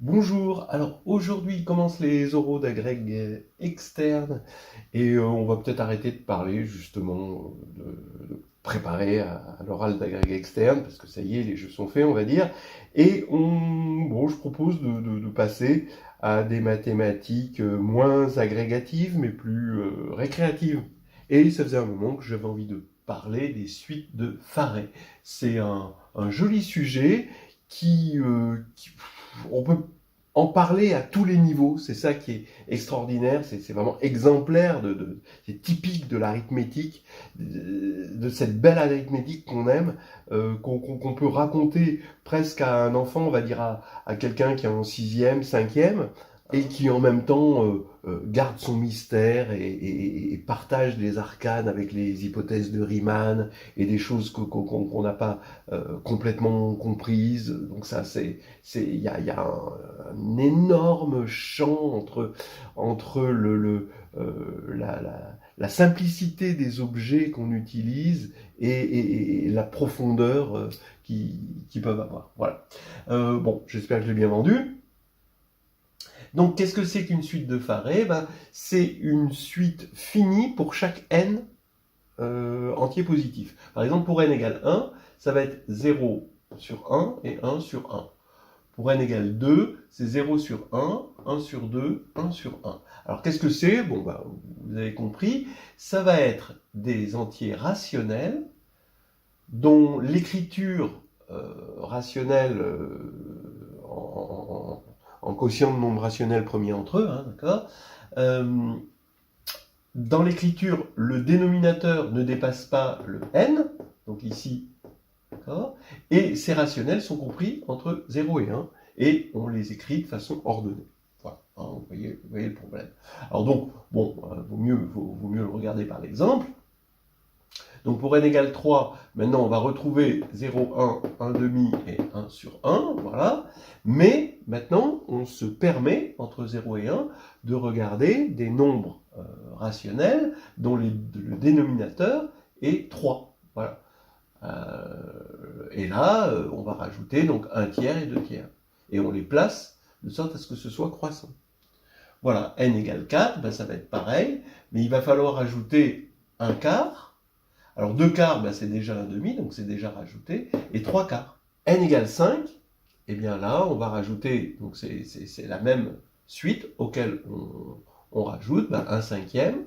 Bonjour, alors aujourd'hui commencent les oraux d'agrég externes et on va peut-être arrêter de parler justement de préparer à l'oral d'agrég externe parce que ça y est, les jeux sont faits on va dire et je propose de passer à des mathématiques moins agrégatives mais plus récréatives. Et ça faisait un moment que j'avais envie de parler des suites de Farey. C'est un joli sujet on peut en parler à tous les niveaux, c'est ça qui est extraordinaire, c'est vraiment exemplaire, c'est typique de l'arithmétique, de cette belle arithmétique qu'on aime, qu'on peut raconter presque à un enfant, on va dire à quelqu'un qui est en sixième, cinquième, et qui en même temps garde son mystère et partage des arcanes avec les hypothèses de Riemann et des choses qu'on n'a pas complètement comprises. Donc ça, il y a un énorme champ entre la simplicité des objets qu'on utilise et la profondeur qu'ils peuvent avoir. Voilà. J'espère que je l'ai bien vendu. Donc, qu'est-ce que c'est qu'une suite de Farey? C'est une suite finie pour chaque n entier positif. Par exemple, pour n égale 1, ça va être 0 sur 1 et 1 sur 1. Pour n égale 2, c'est 0 sur 1 sur 2, 1 sur 1. Alors, qu'est-ce que c'est? Vous avez compris, ça va être des entiers rationnels dont l'écriture rationnelle en quotient de nombres rationnels premiers entre eux, hein, d'accord. Dans l'écriture, le dénominateur ne dépasse pas le n, donc ici, d'accord, et ces rationnels sont compris entre 0 et 1, et on les écrit de façon ordonnée. Voilà, hein, vous voyez le problème. Alors donc, vaut mieux le regarder par l'exemple. Donc pour n égale 3, maintenant on va retrouver 0, 1, 1 demi et 1 sur 1, voilà. Mais maintenant, on se permet, entre 0 et 1, de regarder des nombres rationnels dont le dénominateur est 3. Voilà. Et là, on va rajouter donc 1 tiers et 2 tiers. Et on les place de sorte à ce que ce soit croissant. Voilà, n égale 4, ça va être pareil, mais il va falloir ajouter 1 quart. Alors 2 quarts, c'est déjà 1 demi, donc c'est déjà rajouté, et 3 quarts. N égale 5, et bien là, on va rajouter, donc c'est la même suite auquel on rajoute 1 cinquième,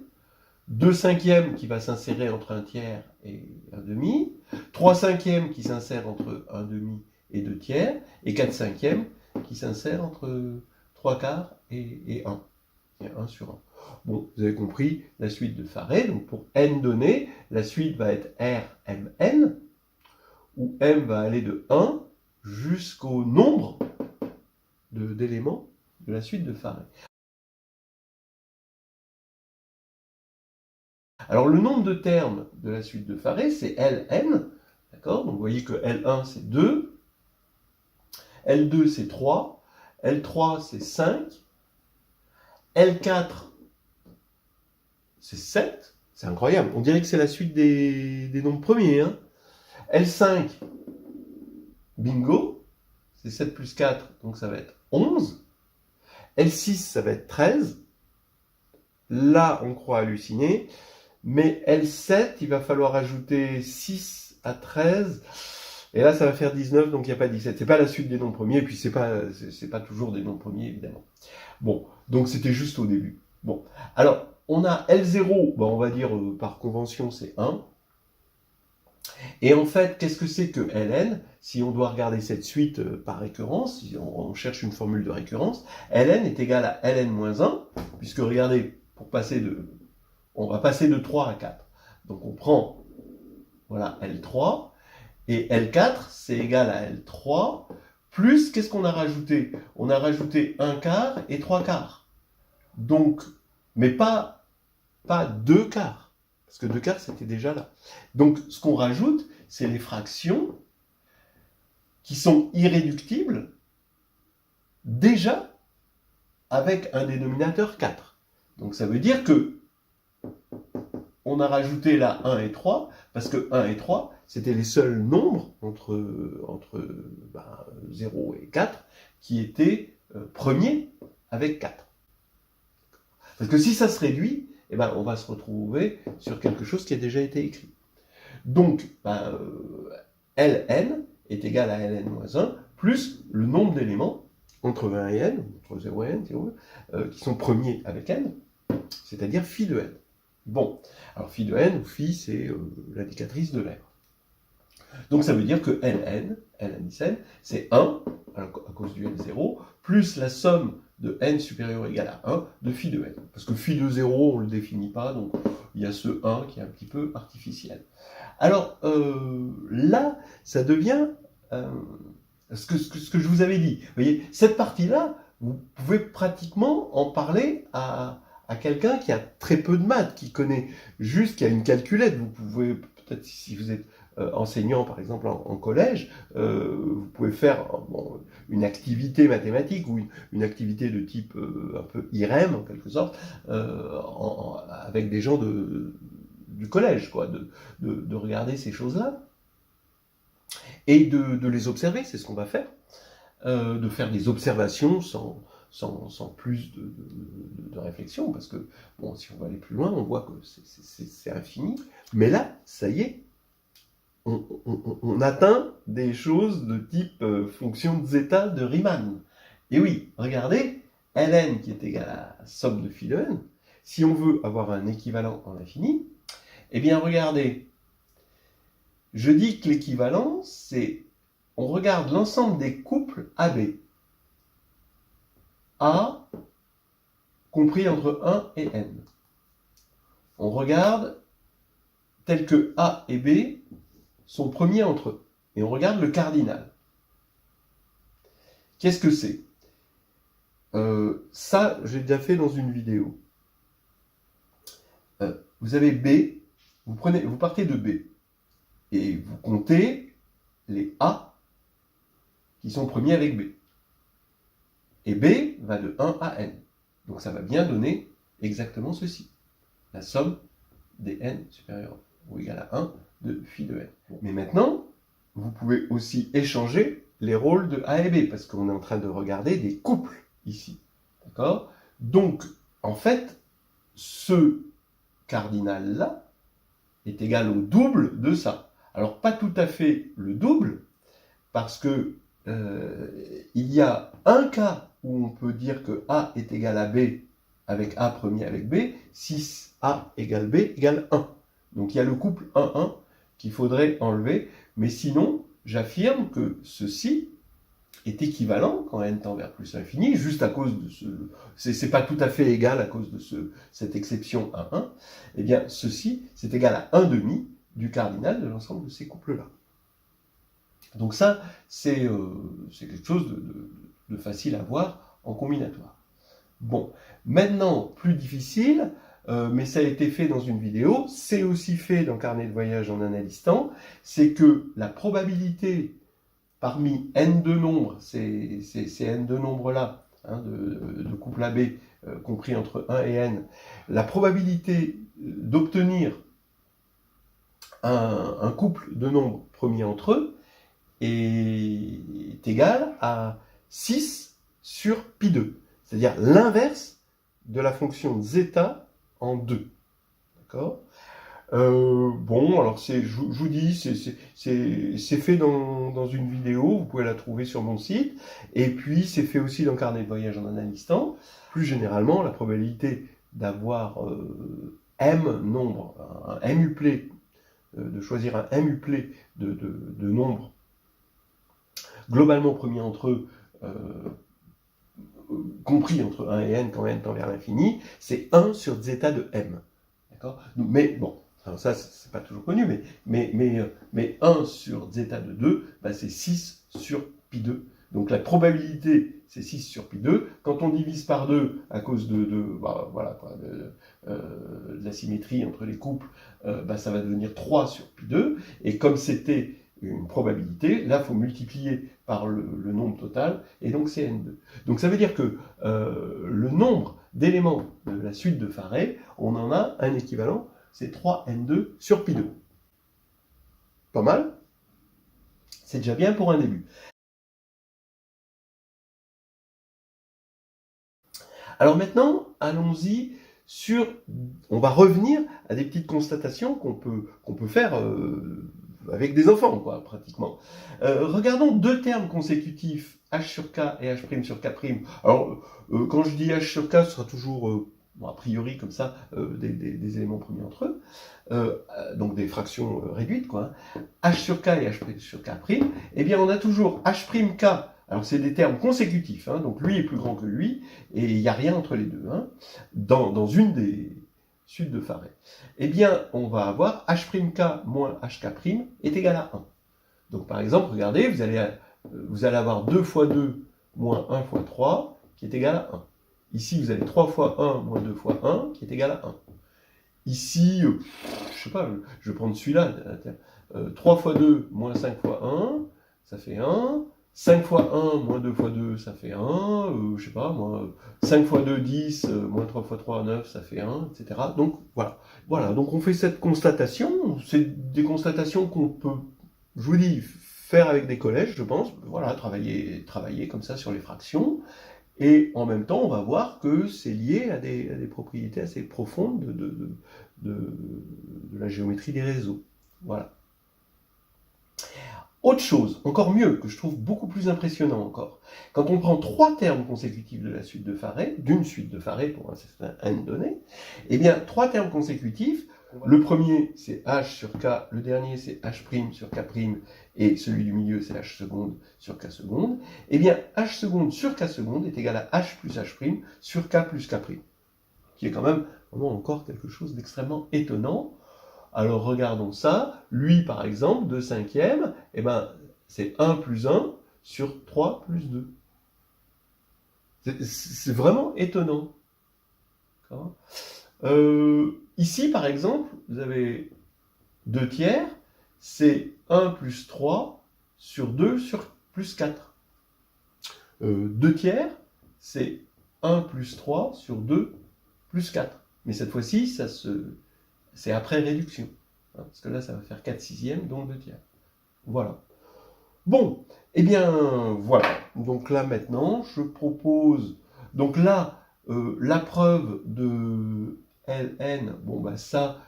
2 cinquièmes qui va s'insérer entre 1 tiers et 1 demi, 3 cinquièmes qui s'insèrent entre 1 demi et 2 tiers, et 4 cinquièmes qui s'insèrent entre 3 quarts et 1. Et 1 sur 1. Bon, vous avez compris la suite de Farey. Donc pour n données, la suite va être Rmn, où m va aller de 1 jusqu'au nombre d'éléments de la suite de Farey. Alors le nombre de termes de la suite de Farey, c'est Ln. D'accord? Donc vous voyez que L1 c'est 2, L2 c'est 3, L3 c'est 5, L4 c'est 7. C'est incroyable. On dirait que c'est la suite des nombres premiers. Hein. L5, bingo. C'est 7 plus 4, donc ça va être 11. L6, ça va être 13. Là, on croit halluciner. Mais L7, il va falloir ajouter 6 à 13. Et là, ça va faire 19, donc il n'y a pas 17. C'est pas la suite des nombres premiers, et puis c'est pas toujours des nombres premiers, évidemment. Bon, donc c'était juste au début. Bon, alors, on a L0, on va dire par convention, c'est 1. Et en fait, qu'est-ce que c'est que Ln? Si on doit regarder cette suite par récurrence, si on cherche une formule de récurrence, Ln est égal à Ln moins 1, puisque regardez, on va passer de 3 à 4. Donc on prend, voilà, L3, et L4, c'est égal à L3, plus, qu'est-ce qu'on a rajouté? On a rajouté 1 quart et 3 quarts. Donc, mais pas 2 quarts, parce que 2 quarts, c'était déjà là. Donc, ce qu'on rajoute, c'est les fractions qui sont irréductibles, déjà avec un dénominateur 4. Donc, ça veut dire que on a rajouté là 1 et 3, parce que 1 et 3, c'était les seuls nombres entre 0 et 4 qui étaient premiers avec 4. Parce que si ça se réduit, eh ben, on va se retrouver sur quelque chose qui a déjà été écrit. Donc, Ln est égal à Ln-1 plus le nombre d'éléments entre 20 et n, entre 0 et n, si on veut, qui sont premiers avec n, c'est-à-dire phi de n. Bon, alors phi de n, ou phi, c'est l'indicatrice de l'air. Donc ça veut dire que Ln n, c'est 1, à cause du n0, plus la somme de n supérieur ou égal à 1 de phi de n. Parce que phi de 0, on ne le définit pas, donc il y a ce 1 qui est un petit peu artificiel. Alors là, ça devient ce que je vous avais dit. Vous voyez, cette partie-là, vous pouvez pratiquement en parler à quelqu'un qui a très peu de maths, qui connaît juste, qui a une calculette. Vous pouvez, peut-être si vous êtes enseignant, par exemple, en collège, vous pouvez faire une activité mathématique ou une activité de type un peu IREM, en quelque sorte, avec des gens du collège, quoi, de regarder ces choses-là et de les observer, c'est ce qu'on va faire, de faire des observations sans plus de réflexion, parce que, bon, si on va aller plus loin, on voit que c'est infini, mais là, ça y est, on atteint des choses de type fonction de zeta de Riemann. Et oui, regardez, Ln qui est égal à la somme de phi de n, si on veut avoir un équivalent en infini, eh bien regardez, je dis que l'équivalent, c'est, on regarde l'ensemble des couples AB. A compris entre 1 et n. On regarde tel que A et B sont premiers entre eux. Et on regarde le cardinal. Qu'est-ce que c'est? Ça, j'ai déjà fait dans une vidéo. Vous avez B, vous partez de B, et vous comptez les A qui sont premiers avec B. Et B va de 1 à n. Donc ça va bien donner exactement ceci. La somme des n supérieurs ou égal à 1 de phi de n. Mais maintenant, vous pouvez aussi échanger les rôles de A et B, parce qu'on est en train de regarder des couples ici. D'accord? Donc, en fait, ce cardinal-là est égal au double de ça. Alors, pas tout à fait le double, parce que il y a un cas où on peut dire que A est égal à B avec A premier avec B, si A égale B égale 1. Donc il y a le couple 1-1 qu'il faudrait enlever, mais sinon, j'affirme que ceci est équivalent quand n tend vers plus l'infini, juste à cause de ce... C'est pas tout à fait égal à cause de cette exception 1-1. Eh bien, ceci, c'est égal à 1 demi du cardinal de l'ensemble de ces couples-là. Donc ça, c'est quelque chose de facile à voir en combinatoire. Bon, maintenant, plus difficile, mais ça a été fait dans une vidéo, c'est aussi fait dans Carnet de voyage en analysant, c'est que la probabilité parmi n2 nombres, ces n2 nombres-là, hein, de couple AB, compris entre 1 et n, la probabilité d'obtenir un couple de nombres premiers entre eux est égale à 6 sur pi2. C'est-à-dire l'inverse de la fonction zeta en 2. D'accord? Bon, alors je vous dis, c'est fait dans une vidéo, vous pouvez la trouver sur mon site, et puis c'est fait aussi dans Carnet de voyage en analysant. Plus généralement, la probabilité d'avoir m nombres, un m-uplet, de choisir un m-uplet de nombres globalement premiers entre eux, compris entre 1 et n quand n tend vers l'infini, c'est 1 sur zeta de m. D'accord? Mais bon, alors ça, c'est pas toujours connu, mais 1 sur zeta de 2, bah, c'est 6 sur pi 2. Donc la probabilité, c'est 6 sur pi 2. Quand on divise par 2 à cause de la symétrie entre les couples, bah, ça va devenir 3 sur pi 2. Et comme c'était une probabilité, là, il faut multiplier par le nombre total, et donc c'est n2. Donc ça veut dire que le nombre d'éléments de la suite de Farey, on en a un équivalent, c'est 3n2 sur pi2. Pas mal? C'est déjà bien pour un début. Alors maintenant, allons-y sur... On va revenir à des petites constatations qu'on peut faire avec des enfants, quoi, pratiquement. Regardons deux termes consécutifs, h sur k et h' sur k'. Alors, quand je dis h sur k, ce sera toujours, bon, a priori, comme ça, des éléments premiers entre eux, donc des fractions réduites, quoi. H sur k et h' sur k', eh bien, on a toujours h'k. Alors, c'est des termes consécutifs, hein, donc lui est plus grand que lui, et il n'y a rien entre les deux, hein, dans une des suites de Farey. Eh bien, on va avoir h'k moins hk' est égal à 1. Donc, par exemple, regardez, vous allez avoir 2 fois 2 moins 1 fois 3, qui est égal à 1. Ici, vous avez 3 fois 1 moins 2 fois 1, qui est égal à 1. Ici, je sais pas, je vais prendre celui-là. 3 fois 2 moins 5 fois 1, ça fait 1. 5 fois 1 moins 2 fois 2, ça fait 1. Je sais pas, moi, 5 fois 2, 10, moins 3 fois 3, 9, ça fait 1, etc. Donc, voilà. Voilà, donc on fait cette constatation. C'est des constatations qu'on peut, je vous dis, faire avec des collèges, je pense. Voilà, travailler comme ça sur les fractions. Et en même temps, on va voir que c'est lié à des propriétés assez profondes de la géométrie des réseaux. Voilà. Autre chose, encore mieux, que je trouve beaucoup plus impressionnant encore, quand on prend 3 termes consécutifs de la suite de Farey, d'une suite de Farey pour un certain n donné, eh bien, 3 termes consécutifs, le premier c'est h sur k, le dernier c'est h' sur k', et celui du milieu c'est h seconde sur k seconde, eh bien, h seconde sur k seconde est égal à h plus h' sur k plus k', qui est quand même vraiment encore quelque chose d'extrêmement étonnant. Alors regardons ça. Lui, par exemple, 2 cinquièmes, eh ben, c'est 1 plus 1 sur 3 plus 2. C'est vraiment étonnant. Ici, par exemple, vous avez 2 tiers, c'est 1 plus 3 sur 2 sur plus 4. 2 tiers, c'est 1 plus 3 sur 2 plus 4. Mais cette fois-ci, c'est après réduction. Parce que là, ça va faire 4 sixièmes, donc 2 tiers. Voilà. Bon, eh bien, voilà. Donc là, maintenant, je propose... Donc là, la preuve de Ln, bon, bah ça,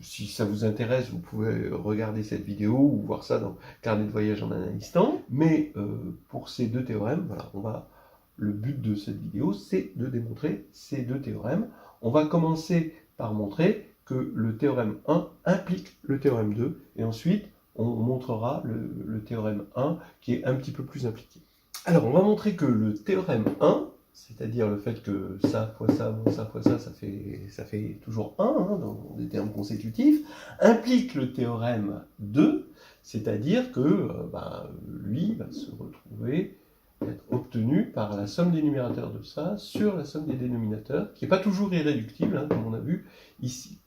si ça vous intéresse, vous pouvez regarder cette vidéo ou voir ça dans le carnet de voyage en un instant. Mais pour ces deux théorèmes, voilà, le but de cette vidéo, c'est de démontrer ces deux théorèmes. On va commencer par montrer que le théorème 1 implique le théorème 2, et ensuite on montrera le théorème 1 qui est un petit peu plus impliqué. Alors on va montrer que le théorème 1, c'est-à-dire le fait que ça fois ça, moins ça fois ça, ça fait toujours 1 hein, dans des termes consécutifs, implique le théorème 2, c'est-à-dire que lui va se retrouver être obtenu par la somme des numérateurs de ça sur la somme des dénominateurs, qui n'est pas toujours irréductible, hein, comme on a vu ici.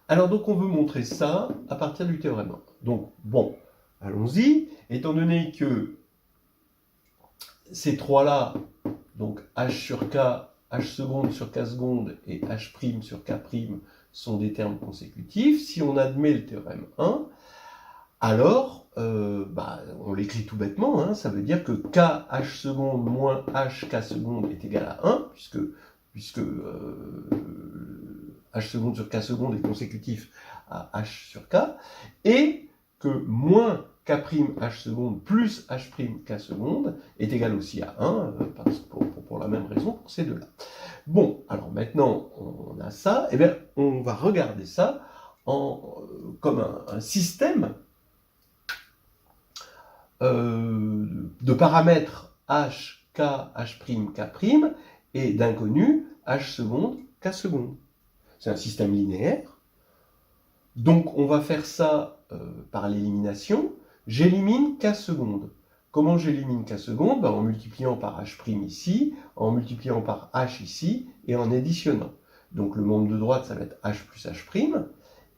Alors donc on veut montrer ça à partir du théorème 1. Donc bon, allons-y. Étant donné que ces trois-là, donc h sur k, h seconde sur k seconde et h' sur k', sont des termes consécutifs, si on admet le théorème 1, alors on l'écrit tout bêtement, hein, ça veut dire que k h seconde moins h k seconde est égal à 1, puisque h seconde sur k seconde est consécutif à h sur k, et que moins k' h seconde plus h' k seconde est égal aussi à 1, pour la même raison pour ces deux-là. Bon, alors maintenant on a ça, et bien on va regarder ça comme un système de paramètres h, k, h', k', et d'inconnus h seconde, k seconde. C'est un système linéaire. Donc on va faire ça par l'élimination. J'élimine k seconde. Comment j'élimine k seconde? En multipliant par h' ici, en multipliant par h ici, et en additionnant. Donc le membre de droite, ça va être h plus h',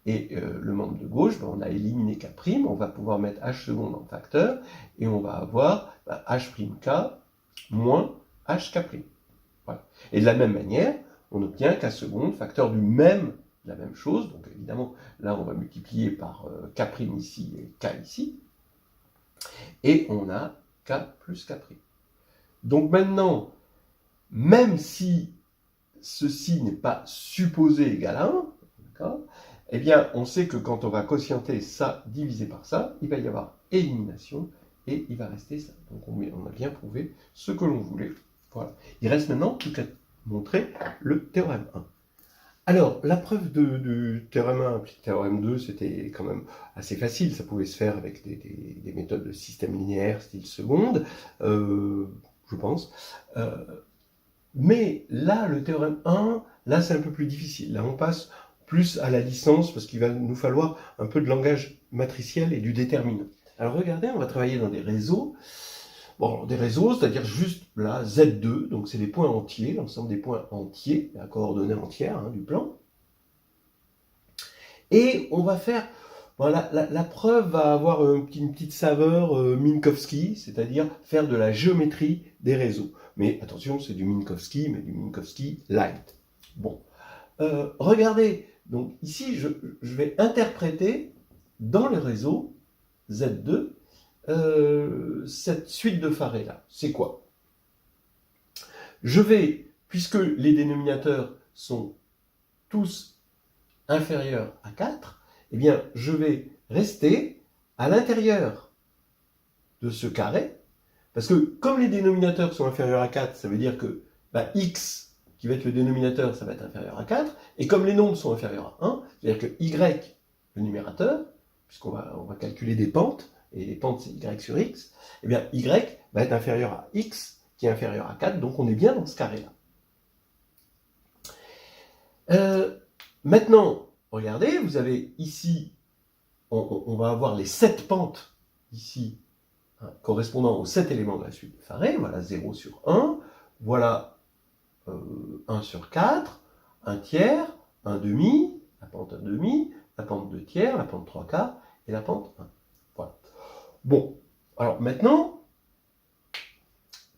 et le membre de gauche, on a éliminé k', on va pouvoir mettre h seconde en facteur, et on va avoir h'k moins hk'. Voilà. Et de la même manière, on obtient k seconde, facteur de la même chose, donc évidemment, là on va multiplier par k' ici et k ici, et on a k plus k'. Donc maintenant, même si ceci n'est pas supposé égal à 1, d'accord, eh bien, on sait que quand on va quotienter ça divisé par ça, il va y avoir élimination et il va rester ça. Donc on a bien prouvé ce que l'on voulait. Voilà. Il reste maintenant plus qu'à montrer le théorème 1. Alors, la preuve du théorème 1 puis théorème 2, c'était quand même assez facile. Ça pouvait se faire avec des méthodes de système linéaire, style seconde, je pense. Mais là, le théorème 1, là, c'est un peu plus difficile. Là, on passe plus à la licence parce qu'il va nous falloir un peu de langage matriciel et du déterminant. Alors, regardez, on va travailler dans des réseaux. Bon, des réseaux, c'est-à-dire juste là, Z2, donc c'est des points entiers, l'ensemble des points entiers, la coordonnée entière du plan. Et on va faire, voilà, la preuve va avoir une petite saveur Minkowski, c'est-à-dire faire de la géométrie des réseaux. Mais attention, c'est du Minkowski, mais du Minkowski light. Bon, regardez, donc ici, je vais interpréter dans le réseau Z2 cette suite de Faré là. C'est quoi? Je vais, puisque les dénominateurs sont tous inférieurs à 4, eh bien, je vais rester à l'intérieur de ce carré, parce que comme les dénominateurs sont inférieurs à 4, ça veut dire que x, qui va être le dénominateur, ça va être inférieur à 4, et comme les nombres sont inférieurs à 1, c'est-à-dire que y, le numérateur, puisqu'on va calculer des pentes, et les pentes c'est y sur x, eh bien y va être inférieur à x, qui est inférieur à 4, donc on est bien dans ce carré-là. Maintenant, regardez, vous avez ici, on va avoir les 7 pentes, ici, correspondant aux 7 éléments de la suite de Faré, voilà 0 sur 1, voilà 1 sur 4, 1 tiers, 1 demi, la pente 1 demi, la pente 2 tiers, la pente 3 quarts, et la pente 1. Voilà. Bon, alors maintenant,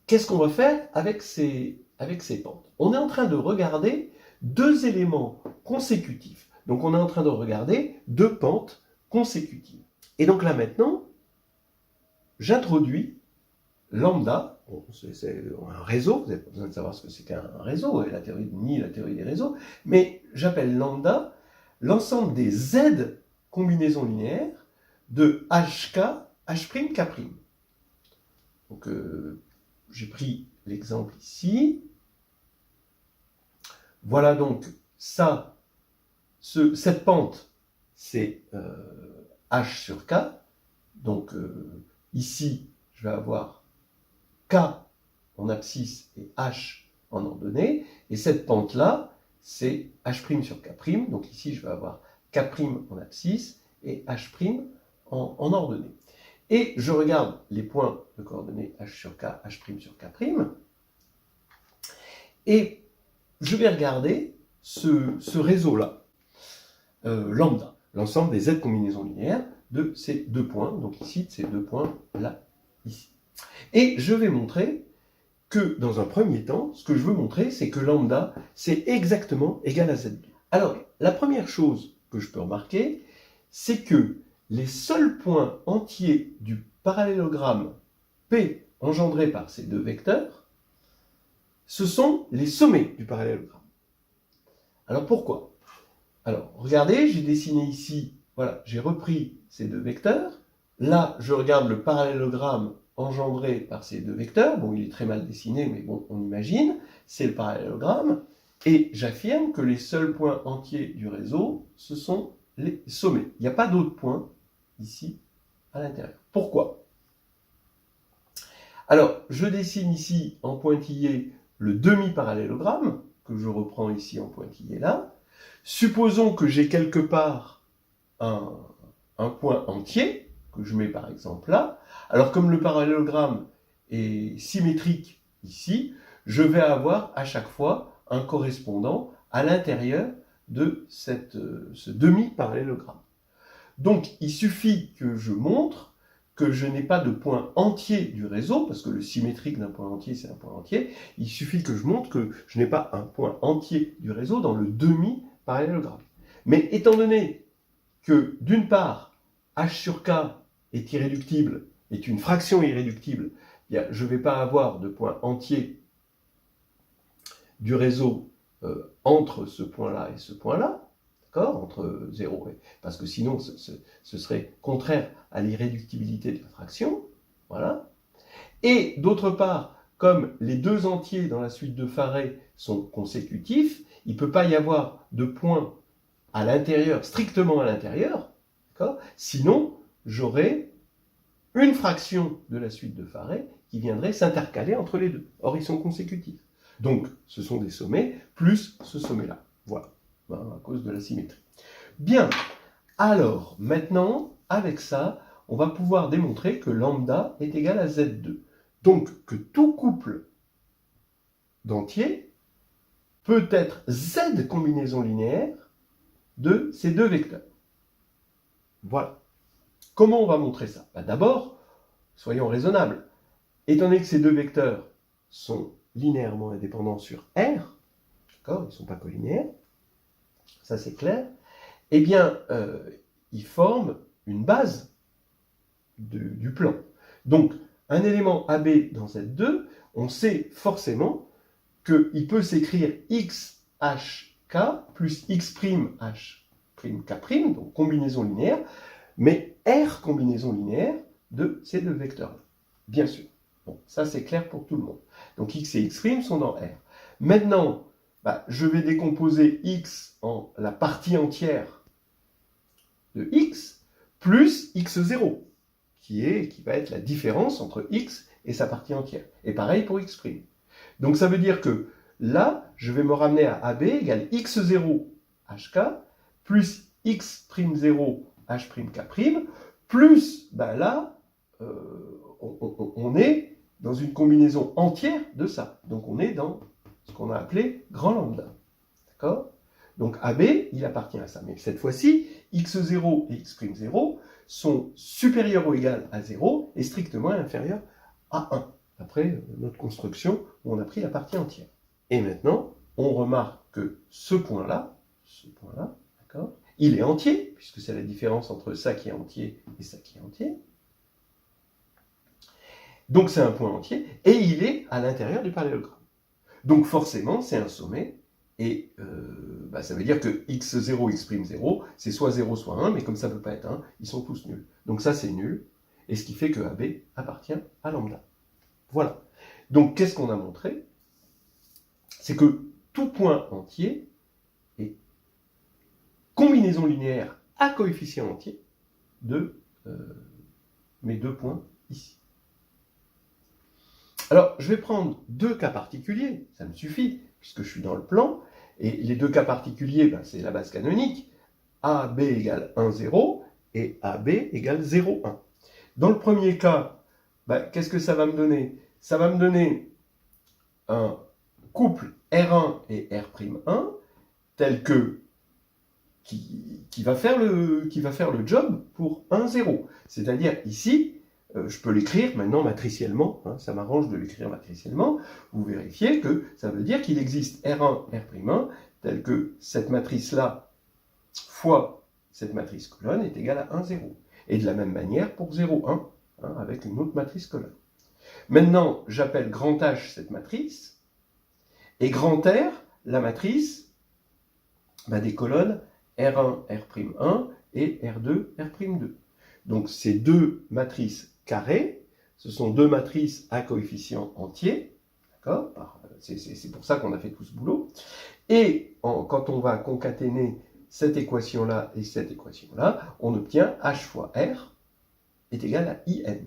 qu'est-ce qu'on va faire avec ces pentes? On est en train de regarder deux éléments consécutifs. Donc on est en train de regarder deux pentes consécutives. Et donc là maintenant, j'introduis lambda. Bon, c'est un réseau, vous n'avez pas besoin de savoir ce que c'est qu'un réseau, et la théorie des réseaux, mais j'appelle lambda l'ensemble des z combinaisons linéaires de hk, h'k'. Donc j'ai pris l'exemple ici. Voilà donc ça, cette pente, c'est h sur k. Donc ici, je vais avoir k en abscisse et h en ordonnée. Et cette pente-là, c'est h' sur k'. Donc ici, je vais avoir k' en abscisse et h' en ordonnée. Et je regarde les points de coordonnées h sur k, h' sur k'. Et je vais regarder ce réseau-là, lambda, l'ensemble des z combinaisons linéaires de ces deux points, donc ici, de ces deux points-là, ici. Et je vais montrer que, dans un premier temps, ce que je veux montrer, c'est que lambda, c'est exactement égal à z2. Alors, la première chose que je peux remarquer, c'est que les seuls points entiers du parallélogramme P engendré par ces deux vecteurs, ce sont les sommets du parallélogramme. Alors pourquoi? Alors, regardez, j'ai dessiné ici, voilà, j'ai repris ces deux vecteurs. Là, je regarde le parallélogramme engendré par ces deux vecteurs. Bon, il est très mal dessiné, mais bon, on imagine. C'est le parallélogramme. Et j'affirme que les seuls points entiers du réseau, ce sont les sommets. Il n'y a pas d'autres points ici à l'intérieur. Pourquoi? Alors, je dessine ici en pointillé le demi-parallélogramme, que je reprends ici en pointillé là. Supposons que j'ai quelque part un point entier, que je mets par exemple là. Alors, comme le parallélogramme est symétrique ici, je vais avoir à chaque fois un correspondant à l'intérieur de ce demi-parallélogramme. Donc, il suffit que je montre que je n'ai pas de point entier du réseau, parce que le symétrique d'un point entier, c'est un point entier. Il suffit que je montre que je n'ai pas un point entier du réseau dans le demi-parallélogramme. Mais étant donné que, d'une part, h sur k est irréductible, est une fraction irréductible, eh bien, je ne vais pas avoir de point entier du réseau entre ce point-là et ce point-là, d'accord, entre 0 et... Parce que sinon, ce serait contraire à l'irréductibilité de la fraction, voilà. Et d'autre part, comme les deux entiers dans la suite de Farey sont consécutifs, il ne peut pas y avoir de point à l'intérieur, strictement à l'intérieur, d'accord, sinon j'aurais une fraction de la suite de Farey qui viendrait s'intercaler entre les deux. Or, ils sont consécutifs. Donc, ce sont des sommets plus ce sommet-là. Voilà, à cause de la symétrie. Bien, alors, maintenant, avec ça, on va pouvoir démontrer que lambda est égal à Z2. Donc, que tout couple d'entiers peut être Z combinaison linéaire de ces deux vecteurs. Voilà. Comment on va montrer ça? D'abord, soyons raisonnables. Étant donné que ces deux vecteurs sont linéairement indépendants sur R, d'accord, ils ne sont pas collinéaires, ça c'est clair, eh bien, ils forment une base du plan. Donc, un élément AB dans Z2, on sait forcément qu'il peut s'écrire XHK plus X'H'K', donc combinaison linéaire, mais R combinaison linéaire de ces deux vecteurs-là, bien sûr. Bon, ça c'est clair pour tout le monde. Donc X et X' sont dans R. Maintenant, je vais décomposer X en la partie entière de X plus X0, qui va être la différence entre X et sa partie entière. Et pareil pour X'. Donc ça veut dire que là, je vais me ramener à AB égale X0 HK plus X'0 H'K', plus, là, on est dans une combinaison entière de ça. Donc on est dans ce qu'on a appelé grand lambda. D'accord? Donc AB, il appartient à ça. Mais cette fois-ci, X0 et X'0 sont supérieurs ou égales à 0 et strictement inférieurs à 1. Après notre construction, où on a pris la partie entière. Et maintenant, on remarque que ce point-là, d'accord, il est entier, puisque c'est la différence entre ça qui est entier et ça qui est entier. Donc c'est un point entier, et il est à l'intérieur du parallélogramme. Donc forcément, c'est un sommet, et ça veut dire que x0, x'0, c'est soit 0, soit 1, mais comme ça ne peut pas être 1, ils sont tous nuls. Donc ça, c'est nul, et ce qui fait que AB appartient à lambda. Voilà. Donc qu'est-ce qu'on a montré? C'est que tout point entier est combinaison linéaire à coefficient entier de mes deux points ici. Alors, je vais prendre deux cas particuliers, ça me suffit, puisque je suis dans le plan, et les deux cas particuliers, c'est la base canonique, AB égale 1, 0, et AB égale 0, 1. Dans le premier cas, qu'est-ce que ça va me donner? Ça va me donner un couple R1 et R'1, tel que qui va faire le job pour 1, 0. C'est-à-dire ici, je peux l'écrire maintenant matriciellement, ça m'arrange de l'écrire matriciellement, vous vérifiez que ça veut dire qu'il existe R1, R'1, tel que cette matrice-là fois cette matrice colonne est égale à 1, 0. Et de la même manière pour 0, 1, avec une autre matrice colonne. Maintenant, j'appelle grand H cette matrice, et grand R, la matrice des colonnes R1, R'1 et R2, R'2. Donc ces deux matrices carrées, ce sont deux matrices à coefficient entier, d'accord? C'est pour ça qu'on a fait tout ce boulot. Et quand on va concaténer cette équation-là et cette équation-là, on obtient H fois R est égal à IN,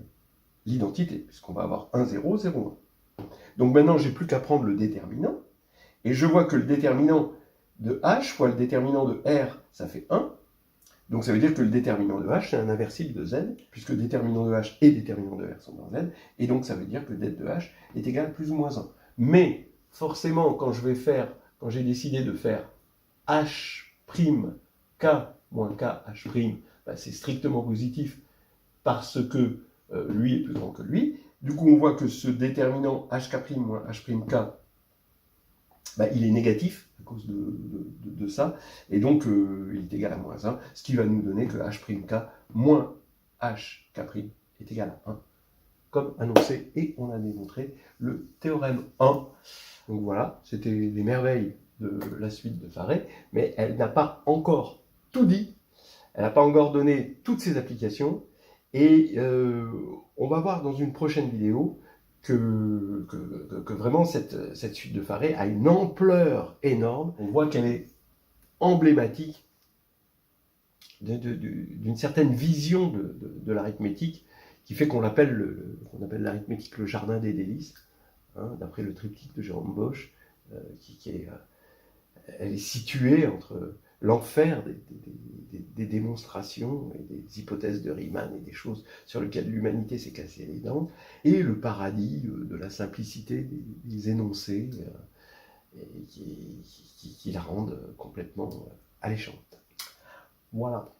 l'identité, puisqu'on va avoir 1, 0, 0, 1. Donc maintenant, j'ai plus qu'à prendre le déterminant, et je vois que le déterminant de H fois le déterminant de R, ça fait 1. Donc ça veut dire que le déterminant de H, c'est un inversible de Z, puisque le déterminant de H et le déterminant de R sont dans Z, et donc ça veut dire que det de H est égal à plus ou moins 1. Mais forcément, quand j'ai décidé de faire H' K moins K H', c'est strictement positif, parce que lui est plus grand que lui. Du coup, on voit que ce déterminant HK' moins H'K, il est négatif à cause de ça, et donc il est égal à moins 1, ce qui va nous donner que H'K moins H'K' est égal à 1, comme annoncé, et on a démontré le théorème 1. Donc voilà, c'était les merveilles de la suite de Farey, mais elle n'a pas encore tout dit, elle n'a pas encore donné toutes ses applications, et on va voir dans une prochaine vidéo que vraiment cette suite de Farey a une ampleur énorme. On voit qu'elle est emblématique d'une certaine vision de l'arithmétique qui fait qu'on appelle l'arithmétique le jardin des délices, hein, d'après le triptyque de Jérôme Bosch, elle est située entre l'enfer des démonstrations et des hypothèses de Riemann et des choses sur lesquelles l'humanité s'est cassée les dents, et le paradis de la simplicité des énoncés qui la rendent complètement alléchante. Voilà.